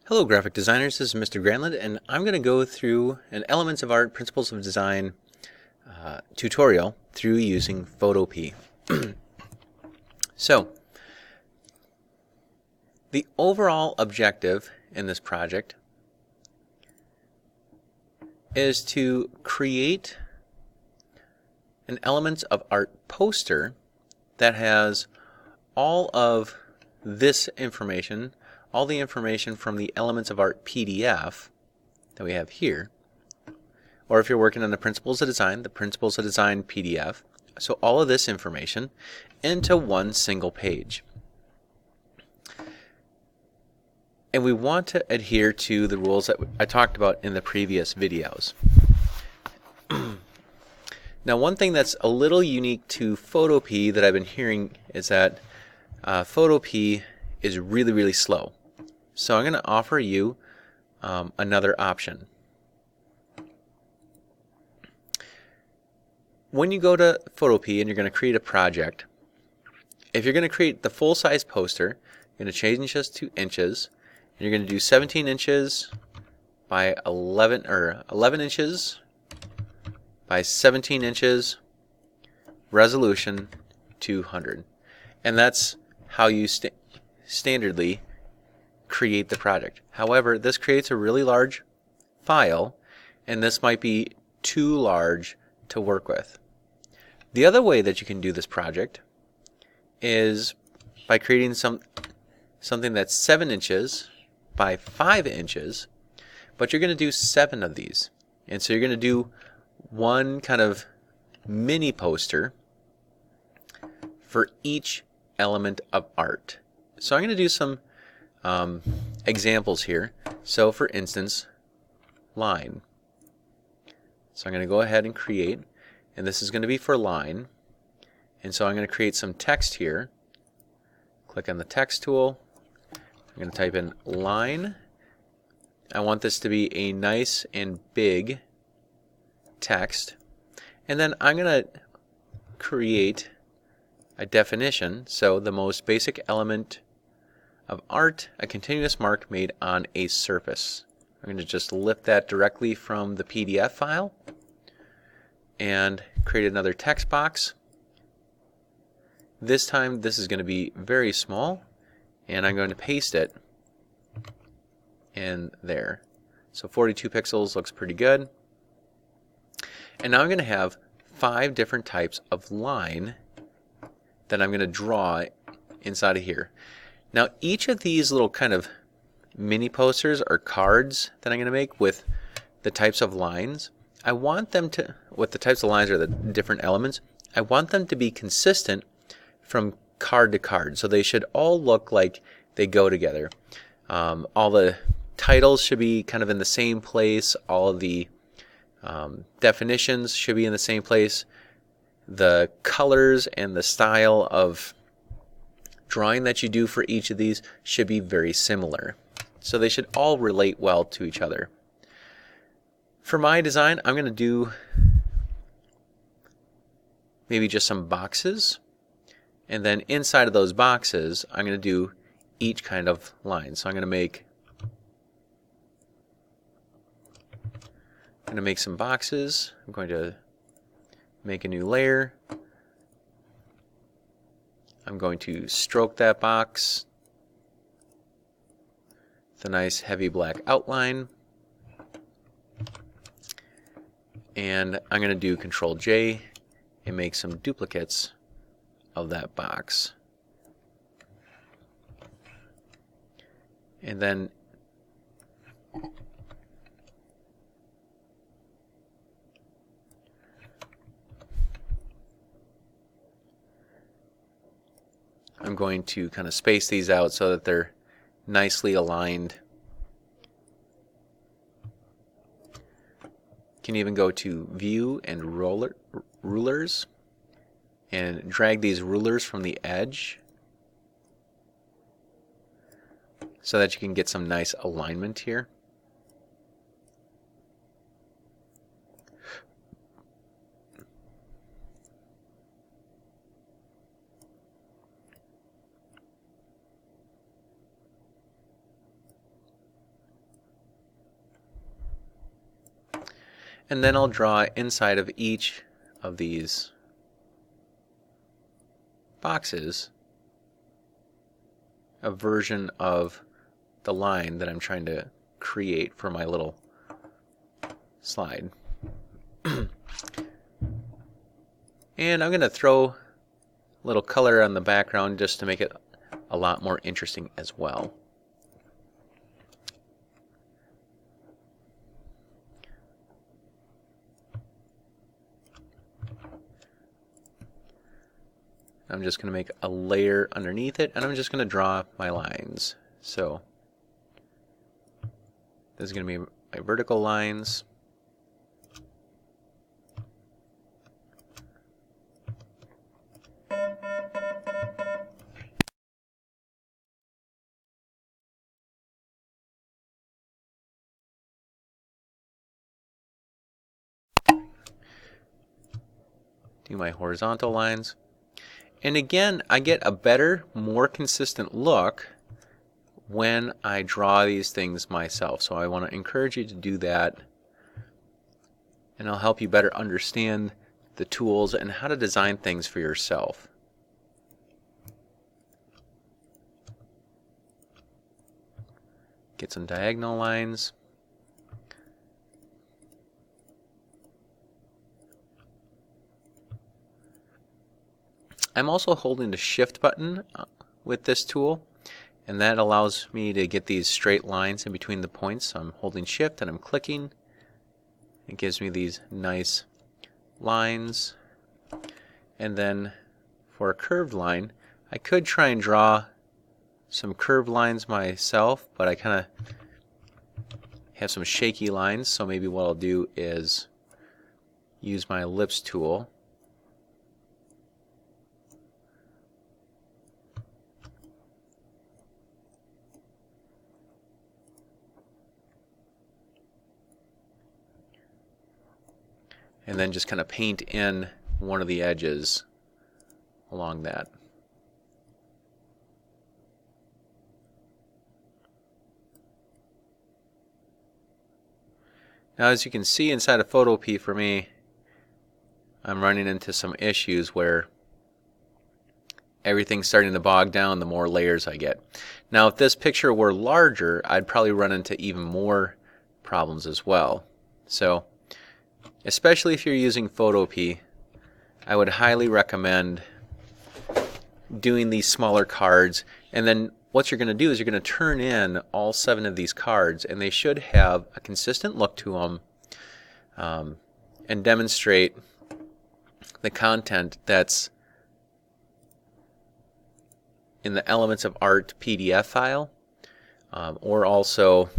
Hello graphic designers, this is Mr. Granlund and I'm going to go through an Elements of Art Principles of Design tutorial through using Photopea. So, the overall objective in this project is to create an Elements of Art poster that has all of this information, all the information from the Elements of Art PDF that we have here, or if you're working on the Principles of Design, the Principles of Design PDF. So all of this information into one single page. And we want to adhere to the rules that I talked about in the previous videos. Now, one thing that's a little unique to Photopea that I've been hearing is that Photopea is really slow. So I'm going to offer you another option. When you go to Photopea and you're going to create a project, if you're going to create the full-size poster, you're going to change this to inches, and you're going to do 17 inches by 11 inches by 17 inches, resolution 200, and that's how you standardly create the project. However, this creates a really large file, and this might be too large to work with. The other way that you can do this project is by creating something that's 7 inches by 5 inches, but you're going to do 7 of these. And so you're going to do one kind of mini poster for each element of art. So I'm going to do some examples here. So for instance, line. So I'm going to go ahead and create, and this is going to be for line. And so I'm going to create some text here. Click on the text tool. I'm going to type in line. I want this to be a nice and big text. And then I'm going to create a definition. So the most basic element of art, a continuous mark made on a surface. I'm going to just lift that directly from the PDF file and create another text box. This time this is going to be very small, and I'm going to paste it in there. So 42 pixels looks pretty good. And now I'm going to have 5 different types of line that I'm going to draw inside of here. Now each of these little kind of mini posters or cards that I'm going to make with the types of lines, I want them to, with the types of lines or the different elements, I want them to be consistent from card to card. So they should all look like they go together. All the titles should be kind of in the same place. All of the definitions should be in the same place. The colors and the style of drawing that you do for each of these should be very similar. So they should all relate well to each other. For my design, I'm going to do maybe just some boxes. And then inside of those boxes, I'm going to do each kind of line. So I'm going to make some boxes. I'm going to make a new layer. I'm going to stroke that box with a nice heavy black outline. And I'm going to do Control J and make some duplicates of that box. And then I'm going to kind of space these out so that they're nicely aligned. You can even go to View and Rulers and drag these rulers from the edge so that you can get some nice alignment here. And then I'll draw inside of each of these boxes a version of the line that I'm trying to create for my little slide. And I'm going to throw a little color on the background just to make it a lot more interesting as well. I'm just going to make a layer underneath it, and I'm just going to draw my lines. So this is going to be my vertical lines. Do my horizontal lines. And again, I get a better, more consistent look when I draw these things myself. So I want to encourage you to do that, and I'll help you better understand the tools and how to design things for yourself. Get some diagonal lines. I'm also holding the Shift button with this tool, and that allows me to get these straight lines in between the points. So I'm holding Shift and I'm clicking. It gives me these nice lines. And then for a curved line, I could try and draw some curved lines myself, but I kind of have some shaky lines, so maybe what I'll do is use my ellipse tool. And then just kind of paint in one of the edges along that. Now, as you can see inside of Photopea, for me, I'm running into some issues where everything's starting to bog down the more layers I get. Now, if this picture were larger, I'd probably run into even more problems as well. So, especially if you're using Photopea, I would highly recommend doing these smaller cards. And then what you're going to do is you're going to turn in all 7 of these cards, and they should have a consistent look to them and demonstrate the content that's in the Elements of Art PDF file, or also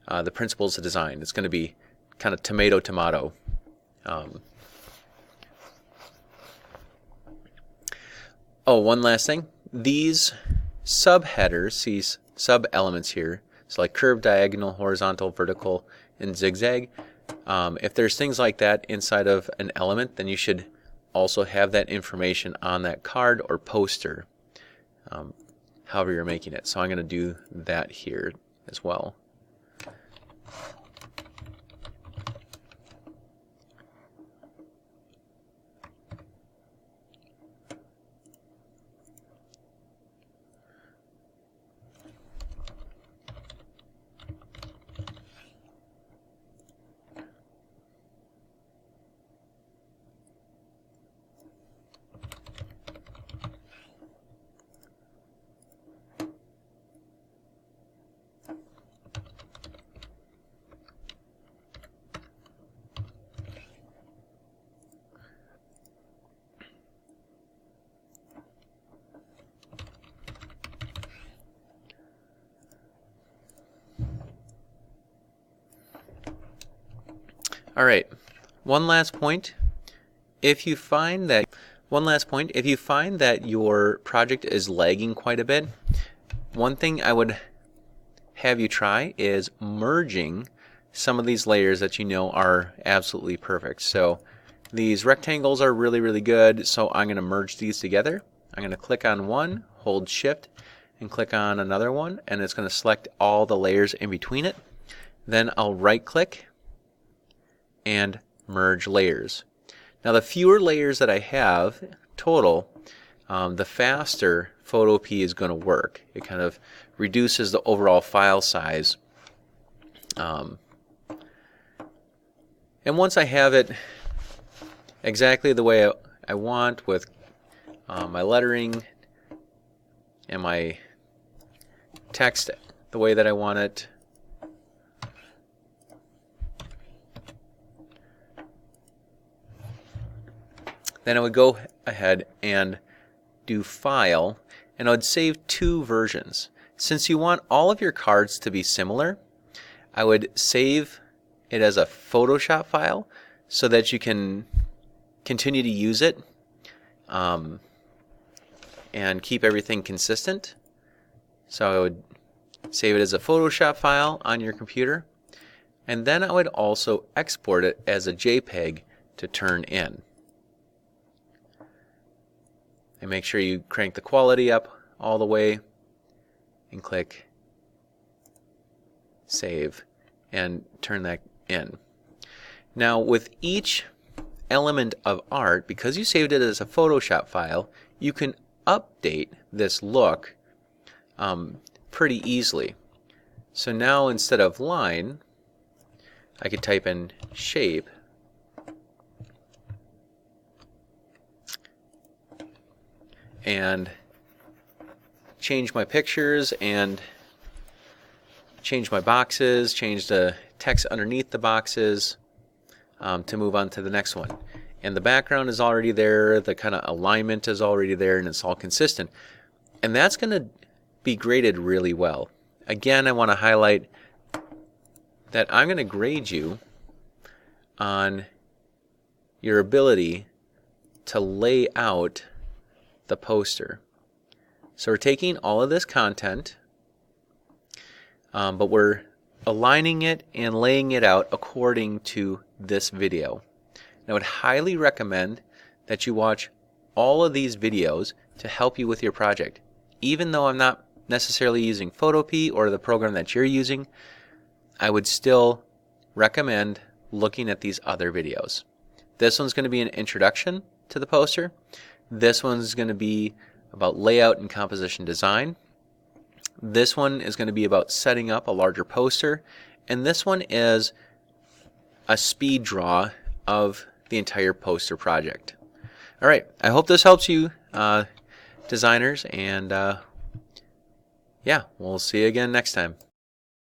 the Principles of Design. It's going to be kind of tomato. Oh, one last thing. These subheaders, these sub-elements here, so like curved, diagonal, horizontal, vertical, and zigzag, if there's things like that inside of an element, then you should also have that information on that card or poster, however you're making it. So I'm going to do that here as well. All right, one last point. If you find that your project is lagging quite a bit, one thing I would have you try is merging some of these layers that you know are absolutely perfect. So these rectangles are really good, so I'm going to merge these together. I'm going to click on one, hold Shift, and click on another one, and it's going to select all the layers in between it. Then I'll right click and merge layers. Now the fewer layers that I have total, the faster Photopea is going to work. It kind of reduces the overall file size. And once I have it exactly the way I want, with my lettering and my text the way that I want it, then I would go ahead and do File, and I would save two versions. Since you want all of your cards to be similar, I would save it as a Photoshop file so that you can continue to use it and keep everything consistent. So I would save it as a Photoshop file on your computer, and then I would also export it as a JPEG to turn in. And make sure you crank the quality up all the way and click Save and turn that in. Now with each element of art, because you saved it as a Photoshop file, you can update this look pretty easily. So now instead of line, I could type in shape, and change my pictures and change my boxes, change the text underneath the boxes to move on to the next one. And the background is already there, the kind of alignment is already there, and it's all consistent. And that's going to be graded really well. Again, I want to highlight that I'm going to grade you on your ability to lay out the poster. So we're taking all of this content, but we're aligning it and laying it out according to this video. And I would highly recommend that you watch all of these videos to help you with your project. Even though I'm not necessarily using Photopea or the program that you're using, I would still recommend looking at these other videos. This one's going to be an introduction to the poster. This one's going to be about layout and composition design. This one is going to be about setting up a larger poster. And this one is a speed draw of the entire poster project. All right, I hope this helps you, designers, and yeah, we'll see you again next time.